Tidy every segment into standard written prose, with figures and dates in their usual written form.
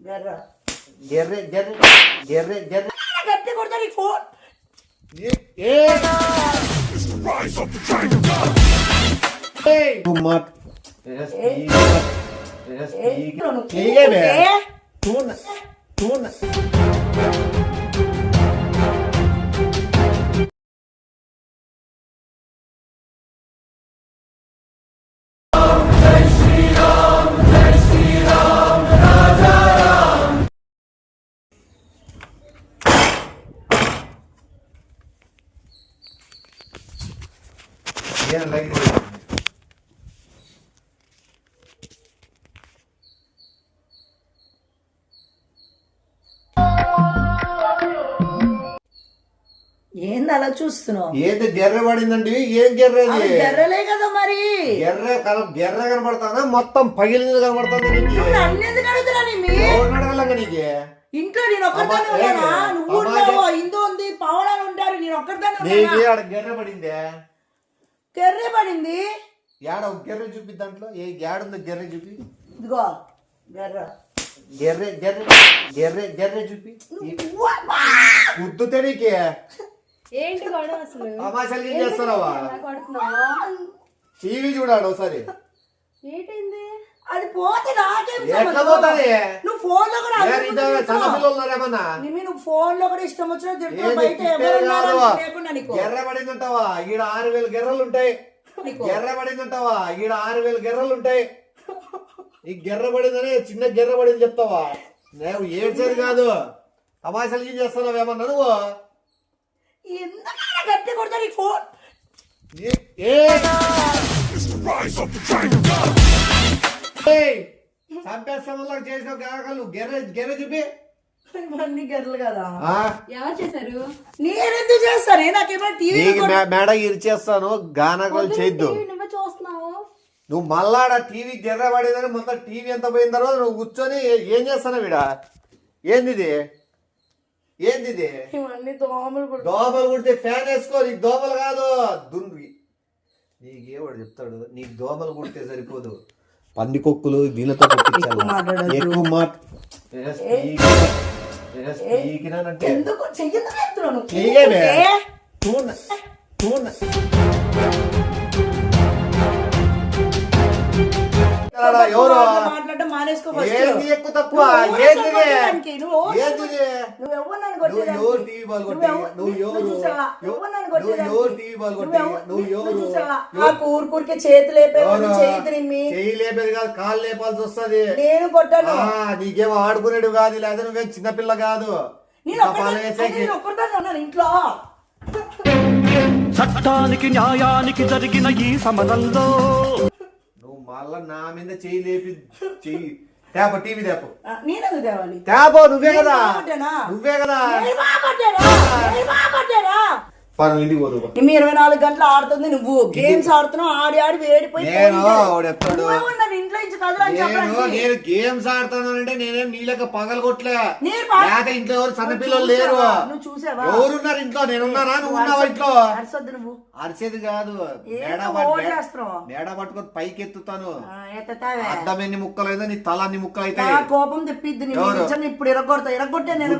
జర్రె జర్రె జర్రె జర్రె గట్టి కొడతా నీకు ఫోన్. ఏంది అలా చూస్తున్నావు? ఏది జర్ర పడిందండి? ఏం జర్రది? జర్రలే కదా మరి. జర్ర కనబడతానా మొత్తం పగిలింది కనబడతాను. అన్నెందుకు అడుగుతున్నా నీకే ఇంట్లో నేను ఒక్కదాన్ని ఉన్నానా? నువ్వు ఉన్నావు, ఇందు ఉంది, పవనాలు ఉంటారు, నేను ఒక్కదాన్ని గెర్ర పడిందే. గెర్రె పడింది. ఏడ గెర్రె చూపి దాంట్లో ఏడుందో గెర్రె చూపి. ఇదిగో గెర్ర గెర్రె జర్రె జర్రె జర్రె చూపి. గుద్దుతే నీకే ఏంటి గొడవ అసలు? తమాషాలు ఏం చేస్తున్నావా? టీవీ చూడాడు ఒకసారి. ఏంటైంది? అది పోతే నాకేం ఎట్లా పోతుంది? నువ్వు ఫోన్ లో కూడా నువ్వు ఫోన్ లో కూడా ఇష్టం వచ్చిన గెర్ర పడిందంటావా? ఈడ 6,000 గెర్రలు ఉంటాయి. గెర్ర పడిందంటావా? ఈడ 6,000 గెర్రలు ఉంటాయి. ఈ గెర్ర పడిందని చిన్న గెర్ర పడింది చెప్తావా? నేను ఏడ్చేది కాదు. తమాషాలు ఏం చేస్తున్నావు ఏమన్నా నువ్వు? గట్టి కొడతా నీకు ఫోన్. చంపేస్తాను చేసిన గెర్ర గెర్ర చూపి. ఇవన్నీ గెర్రలు కదా. ఎవరు చేశారు? నేనెందుకు చేస్తాను? నాకేమో టీవీ మేడ ఇరిచేస్తాను. గానగలు చేయొద్దు. నువ్వే చూస్తున్నావు. నువ్వు మళ్ళాడ టీవీ గెర్ర పడేదని మొత్తం టీవీ ఎంత పోయిన తర్వాత నువ్వు కూర్చొని ఏం చేస్తావు? వీడ ఏంది? ఏంది? దోమలు కుడితే ఫ్యాన్ వేసుకో. నీకు దోమలు కాదు దుండి. నీకేవాడు చెప్తాడు నీకు దోమలు కుడితే సరిపోదు. పందికొక్కులు దీనితో ఎక్కువ ఎవరు ఏంది ఎక్కువ తక్కువ? ఊరుకూరికే చేతి లేపేది కాదు, కాళ్ళు లేపాల్సి వస్తుంది. నేను కొట్టాను. నీకేమో ఆడుకునేడు కాదు, లేదా నువ్వేం చిన్నపిల్ల కాదు. ఇంట్లో చట్టానికి న్యాయానికి జరిగిన ఈ సమరంలో నువ్వు మళ్ళా నా మీద చెయ్యి లేపి చెయ్యి తేప టీవీ తేప. నేనెందుకు తేవాలి? తేపో. నువ్వే కదా నువ్వే కదా పను ఇంటికి పోదు. 24 గంటలు ఆడుతుంది. నువ్వు గేమ్స్ ఆడుతున్నావు. ఆడి ఆడి వేడిపోయి ఇంట్లో నుంచి నేను గేమ్స్ ఆడుతానంటే నేనేం నీ లెక్క పగలు కొట్టలే. లేక ఇంట్లో ఎవరు చిన్నపిల్లలు లేరు. నువ్వు చూసావా? ఎవరున్నారు ఇంట్లో? నేనున్నానా? నువ్వు ఉన్నావా ఇంట్లో? నువ్వు అరిసేది కాదు. మేడ పట్టుకొని పైకి ఎత్తుతాను. అద్దం ఎన్ని ముక్కలైందో నీ తల అన్ని ముక్కలు అయితే కోపం తెప్పిద్ది. ఇప్పుడు ఎరగొట్టా నేను.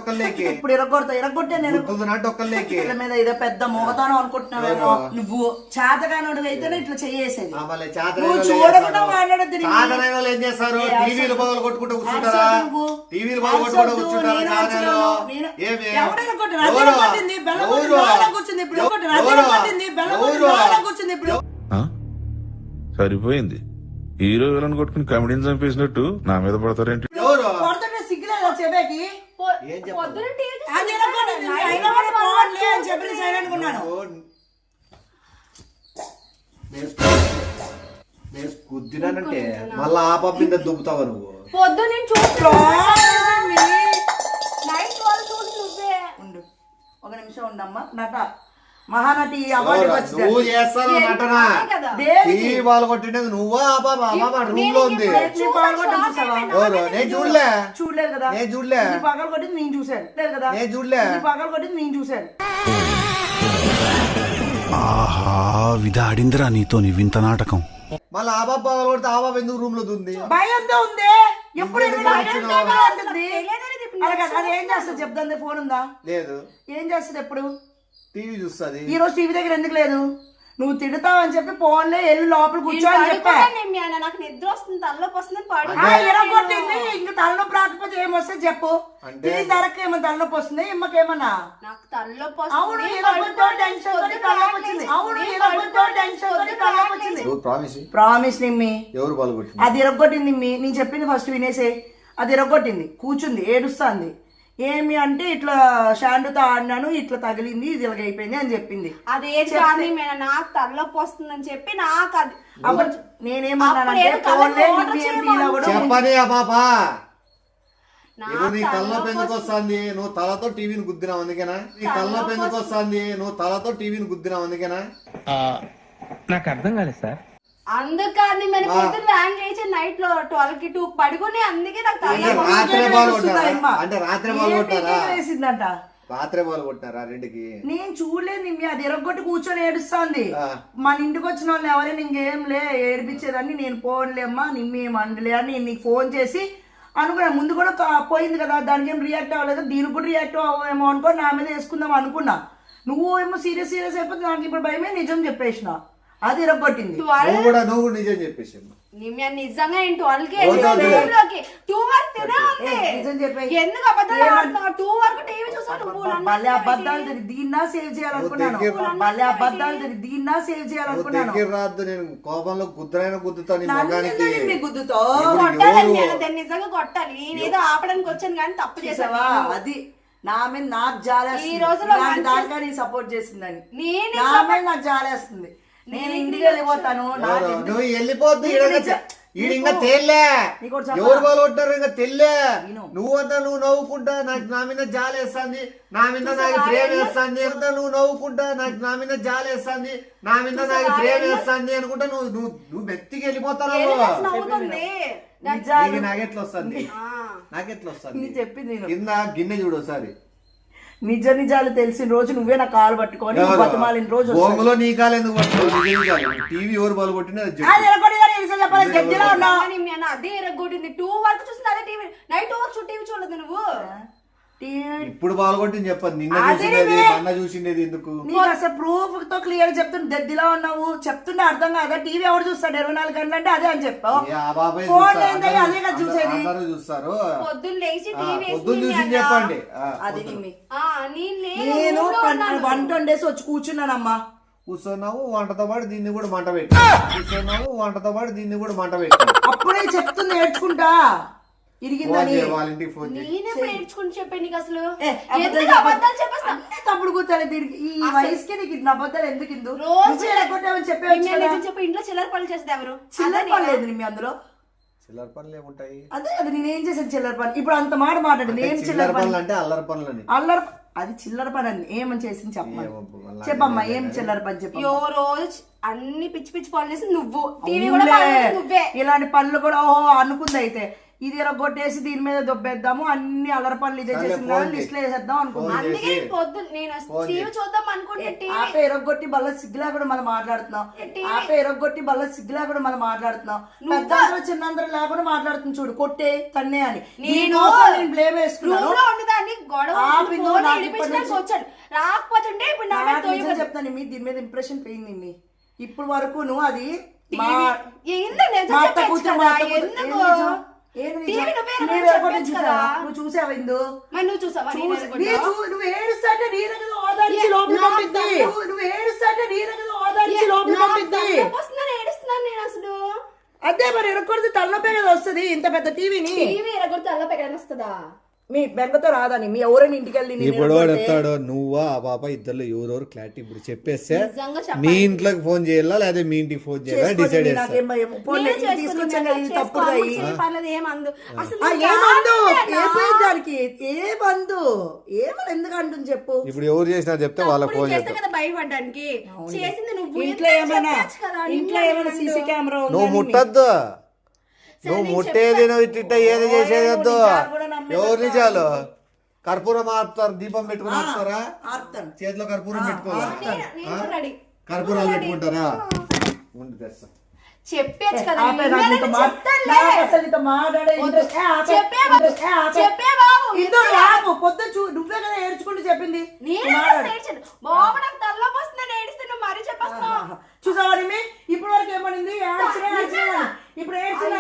ఒక్కలేకి ఇప్పుడు ఎరగొట్టా నేను. ఒక్కలేకి మీద ఇదో పెద్ద మోగతాను అనుకుంటున్నావేమో. నువ్వు చేతగానోడు అయితేనే ఇట్లా చేసేది. చూడకుండా మాట్లాడద్దు. ఏం చేస్తారు? టీవీలు పగలు కొట్టుకుంటూ కూర్చుంటారా? టీవీలు పగలు కొట్టుకుంటూ కూర్చుంటారా? సరిపోయింది. హీరో విలన్ కొట్టుకుని కమెడీని చంపేసినట్టు నా మీద పడతారేంటి? సిగ్గులేదు చెప్పేకి. కుద్దిరానంటే మళ్ళా ఆ పప్పు మీద దుబ్బుతావా నువ్వు? ఒక నిమిషం ఉండమ్మా. నట మహానటి నువ్వు చేస్తావు నటన. టీవీ బాల్ కొట్టినది నువ్వా? రూమ్ లో ఉంది. నేను చూడలే. చూడలేదు కదా? నేను చూడలే. పగలు కొట్టింది నేను చూశాను. లేదు కదా? నేను చూడలే. పగలు కొట్టింది నేను చూశాను. ఆహా, విధాడిందిరా నీతో నీ వింత నాటకం. మళ్ళీ ఆ బాబా కొడితే ఆ బాబా ఎందుకు రూమ్ లో ఉంది? భయంతో ఉంది ఎప్పుడు అంటుంది. అది ఏం చేస్తుంది చెప్తుంది? ఫోన్ ఉందా? లేదు. ఏం చేస్తుంది? ఎప్పుడు టీవీ చూస్తుంది. ఈ రోజు టీవీ దగ్గర ఎందుకు లేదు? నువ్వు తిడతావు అని చెప్పి ఫోన్లే వెళ్ళి లోపల కూర్చోని చెప్పా. నాకు నిద్ర వస్తుంది, తలలోకి వస్తుంది. ఎరగొట్టింది. ఇంకా తలనొప్పి రాకపోతే ఏమొస్తే చెప్పు. దీని ధరకు ఏమో తలనొప్పి వస్తుంది, ఇమ్మకేమన్నా? నాకు తలలోకి అవును, ఎరగొట్టో టెన్షన్ తోటి తలనొప్పి వచ్చింది. అవును, ఎరగొట్టో టెన్షన్ తోటి తలనొప్పి వచ్చింది. ప్రామిస్ నిమ్మి, ఎవరు బాగుపట్టింది? అది ఎరగొట్టింది నిమ్మి. నేను చెప్పింది ఫస్ట్ వినేసే. అది ఎరగొట్టింది, కూర్చుంది, ఏడుస్తుంది. ఏమి అంటే ఇట్లా షాండుతో ఆడినాను, ఇట్లా తగిలింది, ఇది ఇలాగ అయిపోయింది అని చెప్పింది. అదేం నాకు తలలోకి వస్తుందని చెప్పి నాకు అది అప్పుడు నేనేమన్నానంటే చెప్పని ఆ పాప నీ తలలోకి ఎందుకు వస్తుంది? నువ్వు తలతో టీవీని గుద్దినావు అందుకేనా? నీ తలలోకి ఎందుకు వస్తుంది? నువ్వు తలతో టీవీని గుద్దినావు అందుకేనా? నాకు అర్థం కాలేదు సార్. అందుకని మరి పొద్దున్న వ్యాన్ చేసి నైట్ లో 12 కి 2 పడుకుని అందుకే నాకు రాత్రే బాల్ కొట్టారా? అంటే రాత్రే బాల్ కొట్టారా? వేసిందంట. రాత్రే బాల్ కొట్టారా రెండుకి? నేను చూడలేదు నిమ్మి. అది ఎరగొట్టి కూర్చొని ఏడుస్తుంది. మన ఇంటికి వచ్చిన వాళ్ళు ఎవరైనా ఇంకేం లే ఏడిపించేదాన్ని, నేను పోన్లేమ్మా నిమ్మి ఏం అండలే అని నేను నీకు ఫోన్ చేసి అనుకున్నా. ముందు కూడా పోయింది కదా, దానికి ఏం రియాక్ట్ అవ్వలేదు, దీనికి కూడా రియాక్ట్ అవ్వేమో అనుకో, నా మీద వేసుకుందాం అనుకున్నా. నువ్వు ఏమో సీరియస్ అయిపోతే నాకు ఇప్పుడు భయమే. నిజం చెప్పేసిన, అది ఇరగొట్టింది. నువ్వు కూడా నిజం చెప్పేసి నిజంగా 12 కి 2 వరకు నిజం చెప్పేసి ఎందుకు అబద్ధాలు 2 వరకు టీవీ చూసాను. మళ్ళీ అబద్ధాలు తెలియదు, దీన్నా సేవ్ చేయాలనుకున్నాను. మళ్ళీ అబద్ధాలు తెలియదు, దీన్నా సేవ్ చేయాలనుకున్నాను. రాదు, నేను కోపంలో గుద్దురైనా గుద్దుతాను మొగానికి. గుద్దుతో నిజంగా కొట్టాలి. నేనేదో ఆపడానికి వచ్చాను కానీ తప్పు చేసావా? అది నా మీద నాకు జాలేస్తుంది. ఈ రోజు దానిగా నీ సపోర్ట్ చేసిందని నా మీద నాకు జాలేస్తుంది. నేను ఇంటికి వెళ్ళిపోతాను. నువ్వు వెళ్ళిపోద్దు. ఈడు ఇంకా తెల్లే ఎవరు వాళ్ళు కొట్టారు ఇంకా తెల్లే. నువ్వంతా నువ్వు నవ్వుకుంటా నాకు నా మీద జాలేస్తుంది, నా మీద నాకు ప్రేమ వేస్తుంది అంతా నువ్వు నవ్వుకుంటా నాకు నా మీద జాలేస్తుంది, నా మీద నాకు ప్రేమ వేస్తుంది అనుకుంటా నువ్వు వ్యక్తికి వెళ్ళిపోతావు. నాకెట్లా వస్తుంది? నాకెట్లా వస్తుంది? చెప్పింది కింద గిన్నె చూడు ఒకసారి. నిజ నిజాలు తెలిసిన రోజు నువ్వే నా కాలు పట్టుకొని బతుమాలిన రోజు. బొంగులో నీ కాలు ఎందుకు పట్టుకోవాలి? టీవీ ఎవరు బాలు కొట్టినా అదే ఎరగొట్టింది. 2 వరకు చూసింది అదే టీవీ. నైట్ 2 వరకు టీవీ చూడలేదు నువ్వు. ఇప్పుడు బాల్ కొట్టింది చెప్పదు. నిన్న చూసిండేది మొన్న చూసిండేది ఎందుకు? నీకు అసలు ప్రూఫ్ తో క్లియర్ చెప్తున్నా. దద్దిలా ఉన్నావు చెప్తుంటే అర్థం కాదా? టీవీ ఎవరు చూస్తాడు 24 గంటలు అంటే అదే అని చెప్పావు. అదే కదా చూసేది. చూస్తారు పొద్దున్న లేచి టీవీ పొద్దున్న చూసి చెప్పండి. అది నేను వంట వండేసి వచ్చి కూర్చున్నానమ్మా. కూర్చున్నావు వంటతో పాటు దీన్ని కూడా మంట పెట్టి కూర్చున్నావు వంటతో పాటు దీన్ని కూడా మంట పెట్టి అప్పుడే చెప్తుంది నేర్చుకుంటా ఇరిగిందని. వాళ్ళ ఇంటికి ఫోన్ తప్పుడు కూర్చోలేదు దీనికి. ఈ వయసుకి నీకు ఇన్ని అబద్ధాలు ఎందుకు? ఇంట్లో చిల్లర పనులు చేసేది ఎవరు? చిల్లర పని లేదు మీ అందులో. చిల్లర పనులు ఏముంటాయి? అదే అది నేనేం చేశాను చిల్లర పని. ఇప్పుడు అంత మాట మాట్లాడింది. ఏం చిల్లర పనులు అంటే అల్లరి పనులని. అల్లరి అది చిల్లర పని అని ఏమని చేసింది చెప్పమ్మా. ఏం చిల్లర పని చెప్పు. రోజు అన్ని పిచ్చి పిచ్చి పనులు చేసి నువ్వు టీవీ కూడా నువ్వే. ఇలాంటి పనులు కూడా ఓహో అనుకుంది. అయితే ఇది కొట్టేసి దీని మీద దొబ్బేద్దాము, అన్ని అల్లరి పనులు ఇదే చేసిన లిస్ట్ లో వేసేద్దాం అనుకున్నాను. ఆపే ఎరగొట్టి బల్ల సిగ్గులా కూడా మనం మాట్లాడుతున్నాం. ఆపే ఎరగొట్టి బల్ల సిగ్గులా కూడా మనం మాట్లాడుతున్నాం. పెద్దందరూ చిన్నందరూ లేకుండా మాట్లాడుతుంది చూడు. కొట్టే తన్నే అని నేను బ్లేమ్ వేసుకున్నాను. చెప్తాను మీ దీని మీద ఇంప్రెషన్ పోయింది. ఇప్పుడు వరకు నువ్వు అది నువ్వు చూసావా? ఇందు నువ్వు ఏడుస్తాంటే ఓదార్చి లోపల పంపిద్ది. నువ్వు ఏడుస్తాంటే ఓదార్చి లోపల పంపిద్ది. అదే మరి ఎరగొడితే తలనొప్పే కదా వస్తుంది. ఇంత పెద్ద టీవీని ఎరగొడితే తలనొప్పి ఎక్కడ వస్తుందా? మీ బెంగతో రాదని మీ ఎవరైనా ఇంటికి వెళ్ళి ఇప్పుడు చెప్తాడు నువ్వా ఆ పాప ఇద్దరు ఎవరెవరు క్లారిటీ ఇప్పుడు చెప్పేస్తే మీ ఇంట్లోకి ఫోన్ చేయాలా లేదా మీ ఇంటికి ఫోన్ చేయాలా డిసైడ్ దానికి ఏ బంధు ఏమని ఎందుకు అంటుంది చెప్పు. ఇప్పుడు ఎవరు చేసినా చెప్తే వాళ్ళకి ఫోన్ చేస్తా. భయపడ్డానికి ఇంట్లో ఏమైనా సీసీ కెమెరా నువ్వు ముట్టద్దు. నువ్వు ముట్టేది ఇట్ట ఏది చేసేది వద్దు. ఎవరు నిజాలు కర్పూరం ఆపుతారు, దీపం పెట్టుకుని ఆపుతారా? చేతిలో కర్పూరం పెట్టుకోవాలా? కర్పూరాలు పెట్టుకుంటారా? ఉండి తెస్తా. చెప్పేచ్చు కదా ఆపే, నిమ్మి నాకు అన్న, నీతో నేను మా- చెప్తానులే. నాకు అసలు నీతో మాట్లాడే interest- ఆపే, చెప్పే interest- ఆపే. చెప్పే బాబు ఇద్దరు ఆపు, పొద్దు నువ్వే కదా ఏడ్చుకుంటూ చెప్పింది నేను మాట్లాడు. ఏడ్చాను బాబు నాకు తలనొప్పి వస్తుంది నేను ఏడిస్తే నువ్వు మరీ చెప్పేస్తున్నావు చూసావా నిమ్మి ఇప్పుడు వరకు ఏమనింది ఏడ్చినా ఇప్పుడు ఏడ్చినా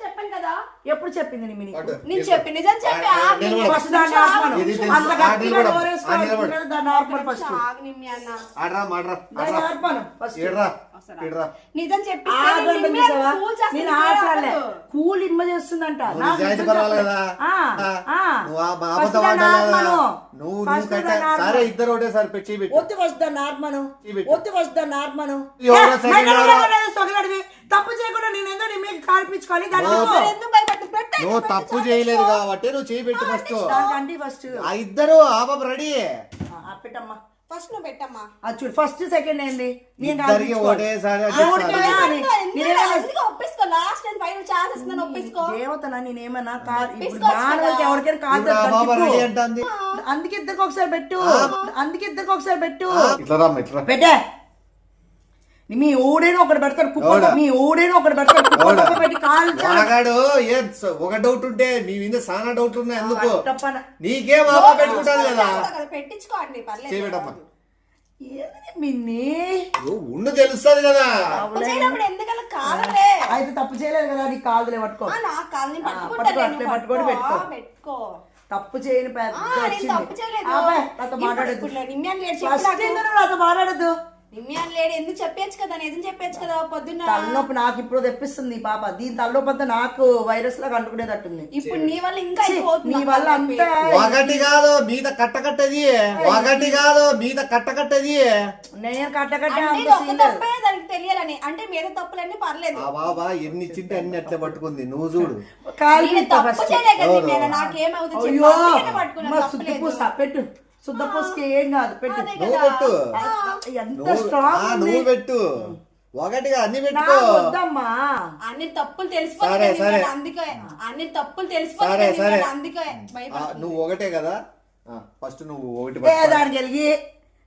చెప్పాను కదా ఎప్పుడు చెప్పింది నిమ్మి నీకు? నేను చెప్పి నిజం చెప్పి ఆగు నిమ్మి. ఫస్ట్ దాన్ని ఆపమను. ఇది తెలుసు. అంత గట్టిగా నిలబడు. నోరేసుకోవాలి. నిలబడు. దాన్ని ఆపమను ఫస్ట్. ఆగు నిమ్మి అన్న ఆడరా మాడరా దాన్ని ఆపమను ఫస్ట్. ఏడ్రా ఏడ్రా నిజం చెప్పి ఆగండి చూసావా? నేను ఆచాలే కూల్ ఇమ్మ చేస్తుందంట నువ్వు నాకు నిజాయితీ నిజం పర్వాలి చెప్పు. కదా ఆ, ఆ. నువ్వు ఆ ఫస్ట్ అబద్ధం దాన్ని ఆడాలి కదా ఆపమను. నువ్వు ఫస్ట్ కట్ట దాన్ని ఆపమను. సరే ఇద్దరు ఒకటేసారి పెట్టి పెట్టు ఒత్తి ఫస్ట్ దాన్ని ఆపమను. పెట్టు. ఒత్తి ఫస్ట్ దాన్ని ఆపమను. ఎవరో ఏ, second మళ్ళీ ఎవరో- ఎవరో సొగలడివి. తప్పు చేయకుండా నేను ఏందో నీ మీద కాల్పించుకోవాలి దాన్ని ఓ, ఆపు. ఎందుకు భయపడ్డు పెట్టే నువ్వు తప్పు చేయలేదు కాబట్టి నువ్వు చేయి పెట్టు ఫస్ట్ దానికి అండి ఫస్ట్ ఆ ఇద్దరు ఆపం రెడీ పెట్టమ్మా ఫస్ట్ నువ్వు పెట్టమ్మా అది చూడు ఫస్ట్ సెకండ్ ఏంది నేను ఇద్దరికి కాల్పించుకోవాలి. ఒకటేసారి ఆ, ఒకటేనా అని. నేనేమన్నా ఎందుకు ఒప్పిసుకో లాస్ట్ అండ్ ఫైనల్ ఛాన్స్ ఇస్తున్నాను ఒప్పించుకో దేవతనా నేనేమన్నా ఇప్పుడు ఒప్పించుకోవచ్చు మానవులకి కదా. ఎవరికైనా కాల్ ఇప్పుడు ఆ చేద్దాం బాబా తిప్పు. రెడీ అంటుంది అందుకే ఇద్దరికి ఒకసారి పెట్టు అందుకే ఇద్దరికి ఒకసారి పెట్టు ఇట్లా రామ్మ ఇట్లా పెట్టే మీ ఊడేను ఒకటి పెడతాడు కుక్క ఎవడా? మీ ఊడేను ఒకటి పెడతాడు కుక్క ఎవడా? కుక్క పెట్టి కాలు వాగాడు ఒక డౌట్ ఉంటే నీ మీద చాలా డౌట్లు ఉన్నాయి ఎందుకు తప్పన నీకేం ఆపా పెట్టుకుంటాను కదా పెట్టించుకోండి పర్లేదు చేయబెట్టమ్మా ఏది మిన్ని నువ్వు ఉండు తెలుస్తుంది కదా చేయనప్పుడు ఎందుకలా కాదలే అయితే తప్పు చేయలేదు కదా నీకు కాదులే పట్టుకో నా కాల్ని పట్టుకో, పట్టుకుంటా అట్లే పట్టుకొని పెట్టుకో. పెట్టుకో తప్పు చేయని పెద్ద నేను వచ్చింది. తప్పు చేయలేదు ఆపే, నాతో మాట్లాడద్దు ఇప్పుడు నిమ్యాన్ లేడు ఫస్ట్ చెప్పు ఎందుకు నాతో మాట్లాడద్దు నిమ్యాన్ లేడు ఎందుకు చెప్పచ్చు కదా నిజం చెప్పచ్చు కదా పొద్దున్న తలనొప్పి నాకు ఇప్పుడు తెప్పిస్తుంది ఈ పాప దీని తలనొప్పి అంతా నాకు వైరస్ లాగా అంటుకునేటట్టుంది ఇప్పుడు నీ వల్ల ఇంకా ఛీ, అయిపోతుంది నీ వల్ల అంతా ఒకటి కాదు మీద కట్టకట్టది ఒకటి కాదు మీద కట్టకట్టది నేను కట్టకట్టే అంటే అంత ఇది ఒక్క సీన్ లేదు. తప్పే దానికి తెలియాలని అంటే మీద తప్పులన్నీ పర్లేదు ఆ బాబా ఎన్ని చింటే అన్ని అట్లే పట్టుకుంది నువ్వు చూడు కాలు నేను పెట్టు తప్పు first. చేయలే కదా అవును. నిమ్యాన్ నాకేమవుతుంది చెప్పు అయ్యో అందుకనే పట్టుకున్నా అమ్మ, శుద్ధ తప్పలేదు పూస పెట్టు శుద్ధ పూసకి ఏం కాదు పెట్టు అదే నువ్వు కదా. పెట్టు ఎంత నువ్వు స్ట్రాంగ్ ఉంది నువ్వు పెట్టు ఒకటిగా అన్ని పెట్టుకో నాకు వద్దమ్మా అన్ని తప్పులు సరే, తెలిసిపోతాయి సరే. నిమ్యాన్ అందుకే అన్ని తప్పులు సరే, తెలిసిపోతాయి సరే. నిమ్యాన్ అందుకే భయపడుతుంది నువ్వు ఒకటే కదా ఫస్ట్ నువ్వు ఒకటి ఏ పట్టుకో. దానికి వెళ్ళి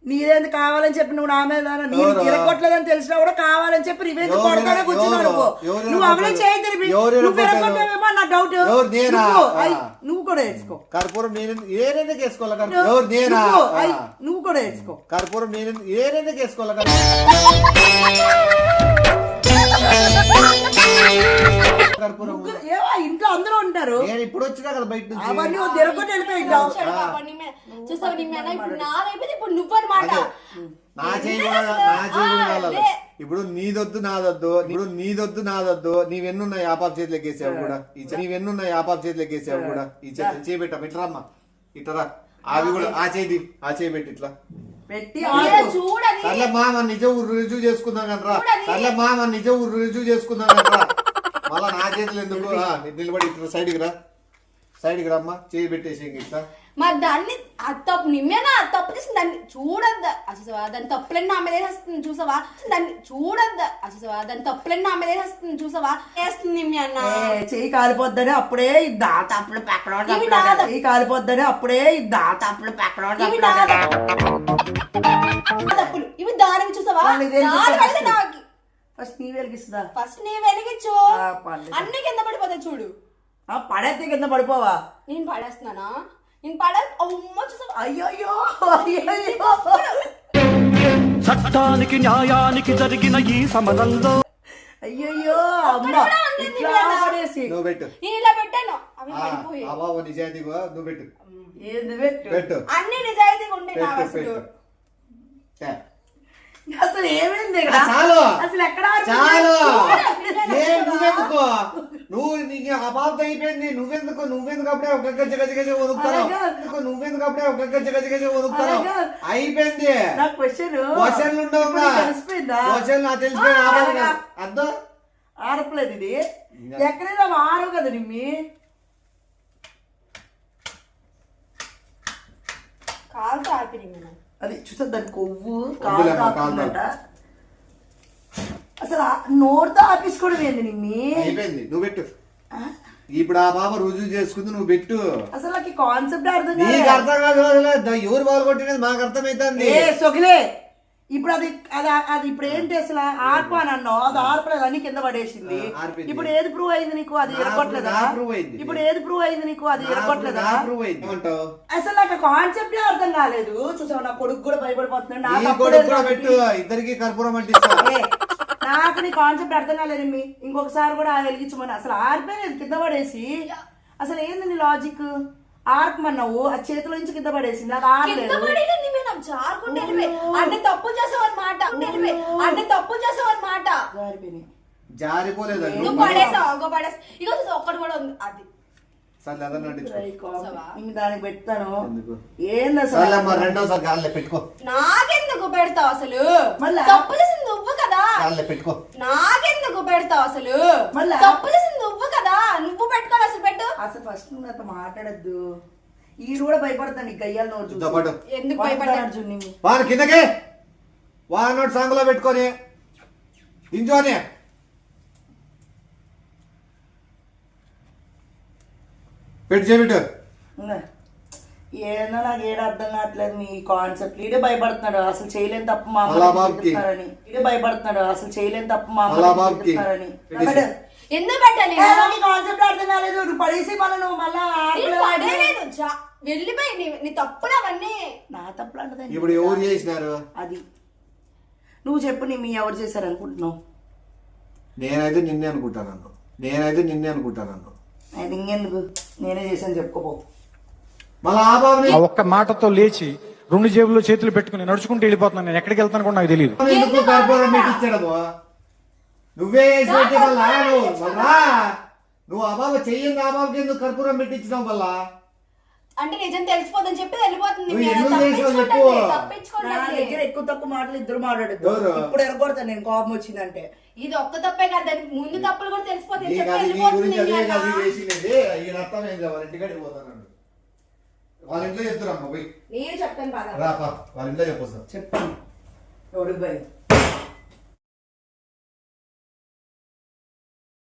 నీదేంది కావాలని చెప్పి నువ్వు నా మీద నేను ఎవరు? తిరగొట్టలేదని తెలిసినా కూడా కావాలని చెప్పి రివెంజ్ ఎవరు? కొడతానే కూర్చున్నావు నువ్వు ఎవరు? నువ్వు అవలే చేయి తిరిగి ఎవరు? నువ్వు తిరగొట్టావేమో నా డౌట్ ఎవరు? నేనా? నువ్వు కూడా వేసుకో కర్పూరం నేను ఏదైనా వేసుకోవాలి కర్పూరం ఎవరు నేనా నువ్వు కూడా వేసుకో కర్పూరం నేను ఏదైనా వేసుకోవాలి కర్పూరం ఏవో ఇంట్లో అందరూ ఉంటారు నేను ఇప్పుడు వచ్చినా కదా బయట నుంచి అవన్నీ తిరగొట్టి వెళ్ళిపోయింటావు చూస్తావు నిమ్యాన్ ఇప్పుడు నాదైపోయింది ఇప్పుడు నువ్వన్నమాట నా చేయి కూడా కావాలి ఇప్పుడు నీదొద్దు నాదొద్దు నీవెన్నున్నాయి ఆపాప్ చేతిలోకి వేసావు కూడా నీవెన్నున్నాయి ఆపాప్ చేతిలోకి వేసావు కూడా ఈ చేయి పెట్టాం ఇట్రమ్మా ఇట్రా అవి కూడా ఆ చేయి పెట్టి ఇట్లా పెట్టి చూడని సర్లే మామ నిజం రుజువు చేసుకుందాం కనరా సర్లే మామ నిజం రుజువు చేసుకుందాం కనరా మళ్ళా నా చేతులు ఎందుకు నిలబడి ఇట్లా సైడ్కి రమ్మా చేయి పెట్టేసి ఇట్లా మరి దాన్ని ఆ తప్పు నిమ్మేనా ఆ తప్పు చేసి దాన్ని చూడద్దా చూసావా దాని తప్పులన్నీ నా మీద వేసేస్తుంది చూసావా దాన్ని చూడద్దా చూసావా దాని తప్పులన్నీ నా మీద వేసేస్తుంది చూసావా వేస్తుంది నిమ్మి అన్న చెయ్యి కాలిపోద్దని అప్పుడే ఇద్దా తప్పుడు ఇవి నాద. చెయ్యి కాలిపోద్దని అప్పుడే ఇద్దా తప్పుడు ఇవి నా తప్పులు ఇవి దానివి చూసావా వాళ్ళు ఇదేం నాది చెప్పారు పడితే నాకి ఫస్ట్ నీ వెలిగిస్తుందా ఫస్ట్ నీ వెలిగించు పర్లేదు. అన్ని కింద పడిపోతాయి చూడు పడైతే కింద పడిపోవా నేను పడేస్తున్నానా నేను పడ అమ్మ చూసావా అయ్యో అయ్యో చట్టానికి న్యాయానికి జరిగిన ఈ సమరంలో అయ్యో అమ్మ ఇట్లా పడేసి నువ్వు పెట్టు నేను ఇలా పెట్టాను అవి పడిపోయాయి ఆ బాబు నిజాయితీగా నువ్వు పెట్టు ఏంది పెట్టు పెట్టు అన్ని నిజాయితీగా ఉంటాయి నా పెట్టు అసలు పెట్టు అసలు ఏమైంది ఇక్కడ? చాలు అసలు ఎక్కడ చాలు నువ్వెందుకో నువ్వు నీకు అపార్థ అయిపోయింది నువ్వెందుకు అప్పుడే ఒక గజ్జ వదుకుతావు నువ్వెందుకు అప్పుడే ఒక గజ్జ వదుకుతావు అయిపోయింది నాకు క్వశ్చన్లు ఉండవు తెలిసిపోయిందా క్వశ్చన్ నాకు తెలిసిపోయిన అర్థం ఆడపలేదు ఇది ఎక్కడైనా ఆరు కదా నిమ్మి కాలుతో ఆపిరి అది చూసా దాని కొవ్వు వద్దులే, కాలు తాకుతుందట అసలు నోరుతో ఆపేసుకోవడం ఏంది నిమ్మి అయిపోయింది నువ్వు పెట్టు ఇప్పుడు ఆ బాబా రుజువు చేసుకుంది నువ్వు పెట్టు అసలు నాకు కాన్సెప్ట్ అర్థం నీకు కాదు అర్థం కాదు ఎవరు బాగా కొట్టినది మాకు అర్థమైతుంది ఏ సొగిలే ఇప్పుడు అది అది అది ఇప్పుడు ఏంటి అసలు ఆర్ప అని అన్నావు, అది ఆర్పలేదు అని కింద పడేసింది. ఆర్పింది. ఇప్పుడు ఏది ప్రూవ్ అయింది నీకు అది ఎరగొట్టలేదా? ఇప్పుడు ఏది ప్రూవ్ అయింది నీకు అది ఎరగొట్టలేదా? ఏమంటావు? అసలు నాకు కాన్సెప్ట్ అర్థం కాలేదు. చూసావు నా కొడుకు కూడా భయపడిపోతున్నాడు. నీ నాకు కొడుకు కూడా పెట్టు, ఇద్దరికి కర్పూరం అంటిస్తా. నాకు నీ కాన్సెప్ట్ అర్థం కాలేదు. ఇంకొకసారి కూడా వెలిగించమని అసలు ఆరిపోయినది కింద పడేసి. అసలు ఏంది నీ లాజిక్? ఆర్పమన్నావు, ఆ చేతిలో నుంచి కింద పడేసింది, అది ఆరలేదు. అంటే తప్పు చేసావన్నమాట, అంటే తప్పు చేసావన్నమాట. జారిపోలేదు నువ్వు పడేసావు, ఇక ఒక్కటి కూడా ఉంది అది. సరే అదన్నా దానికి పెడతాను. ఎందుకు? ఏంది అసలు? రెండోసారి గాల్లో పెట్టుకో. నాకెందుకు పెడతావు అసలు? మళ్ళా? తప్పు చేసింది నువ్వు కదా. గాల్లో పెట్టుకో. నాకెందుకు పెడతావు అసలు? మళ్ళా? తప్పు చేసింది నువ్వు కదా, నువ్వు పెట్టుకోవాలి. అసలు పెట్టు. అసలు ఫస్ట్ నువ్వు నాతో మాట్లాడద్దు. ఈడు కూడా భయపడతాను ఈ గయ్యాలు నోరు చూసి. ఎందుకు భయపడ్డాడు? వాని కిందకి వాన్ నోట్ సాంగ్ లో పెట్టుకొని ఇంజోని పెట్టు చేపెట్టు. ఏదన్నా నాకు ఏడు అర్థం కావట్లేదు మీ కాన్సెప్ట్. ఈడే భయపడుతున్నాడు అసలు చేయలేని తప్పు మా అలా బాబుకి. ఈడే భయపడుతున్నాడు అసలు చేయలేని తప్పు మా అలా బాబుకి. ఎందుకు పెట్టాలి? కాన్సెప్ట్ అర్థం కాలేదు. నువ్వు పడేసి మళ్ళీ నువ్వు మళ్ళా పడేలేదు, వెళ్ళిపోయి నీ తప్పులు అవన్నీ. నా తప్పులు అంటే ఇప్పుడు ఎవరు చేసినారు? అది నువ్వు చెప్పు. నీ మీ ఎవరు చేశారు అనుకుంటున్నావు? నేనైతే నిన్నే అనుకుంటాను. అది ఇంకెందుకు, నేనే చేశాను చెప్పుకోపో. మళ్ళా ఆ బాబుని ఆ ఒక్క మాటతో లేచి 2 జేబుల్లో చేతులు పెట్టుకుని నడుచుకుంటూ వెళ్ళిపోతున్నాను. నేను ఎక్కడికి వెళ్తాను కూడా నాకు తెలియదు. ఎందుకు కర్పూరం పెట్టించాడు? నువ్వే వేసి పెట్టి మళ్ళా నువ్వు ఆ బాబు చెయ్యింది, ఆ బాబుకి ఎందుకు కర్పూరం పెట్టించినావు మళ్ళా? అంటే నిజం తెలిసిపోదని చెప్పి వెళ్ళిపోతుంది. నువ్వు ఎందుకు చేసావు చెప్పు. నా దగ్గర ఎక్కువ తక్కువ మాటలు ఇద్దరు మాట్లాడద్దు. ఇప్పుడు ఎరగొడతాను నేను కోపం వచ్చిందంటే. ఇది ఒక్క తప్పే కదా, దానికి ముందు తప్పులు కూడా తెలిసిపోతాయి నీ చెప్పి గురించి వెళ్ళిపోతుంది. అదే కాదు వేసినది. ఈ రక్తం ఏం వాళ్ళ ఇంటికాడికి పోతాను. వాళ్ళ ఇంట్లో చెప్తారమ్మా పోయి నేను చెప్తాను బాగా. రాపా వాళ్ళ ఇంట్లో చెప్పొస్తా. చెప్పు ఎవరికి భయం?